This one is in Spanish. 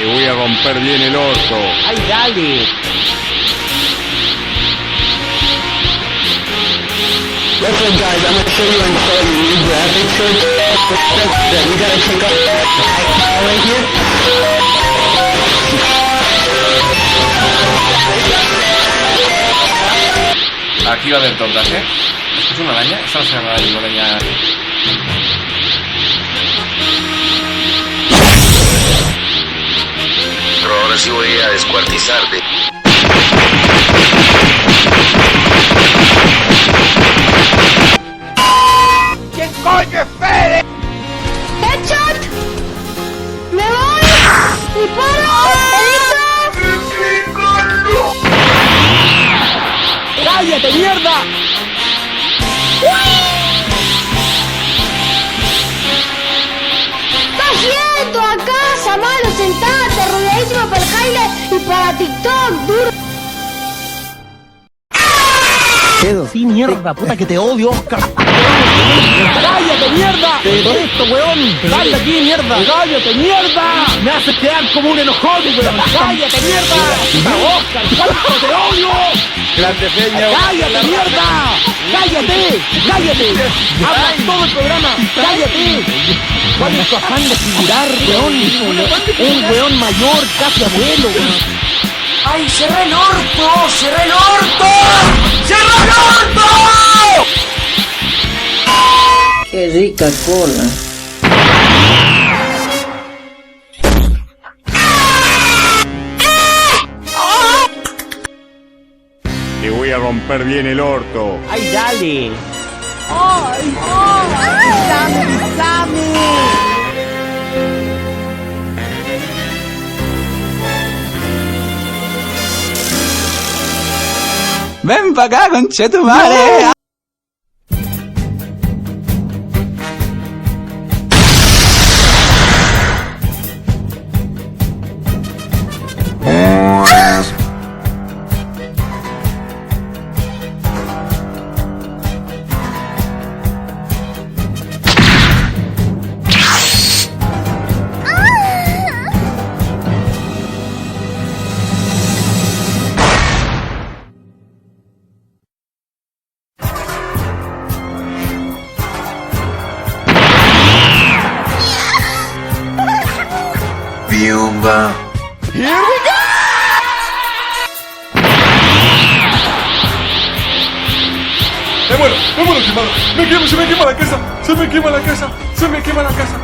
Te voy a romper bien el orto. ¡Ay, dale! Listen guys, I'm gonna show you on some new graphics that we gotta check out right here. Aquí va a haber tortas, ¿eh? ¿Es una araña? Esta no se llama una araña. Pero ahora sí voy a descuartizarte. ¿Quién coño espere? ¡Headshot! ¡Me voy! ¡Disparo! ¡Cállate, mierda! ¡Estás quieto acá, Samalo! ¡Sentate! Rodeadísimo para el Jaile y para TikTok, duro. Sí, mierda, puta que te odio, Oscar. ¡Cállate, mierda! ¡Te detesto, weón! ¡Cállate aquí, mierda! ¡Cállate, mierda! ¡Me haces quedar como un enojón, weón! ¡Cállate, mierda! ¡Oscar, cuánto te odio! Grande Peña. ¡Cállate, mierda! ¡Cállate! ¡Cállate! ¡Hablas todo el programa! ¡Cállate! ¿Cuál es tu afán de figurar, weón? Un weón mayor, casi abuelo. ¡Ay, cerré el orto! ¡Cerré el orto! ¡Cerré el orto! Qué rica cola. Te voy a romper bien el orto. ¡Ay, dale! ¡Ay, ay! ¡Dame, dame! ¡Ven pa' acá, conchetumare! Piumba. Me muero quemado. Se me quema la casa. Se me quema la casa.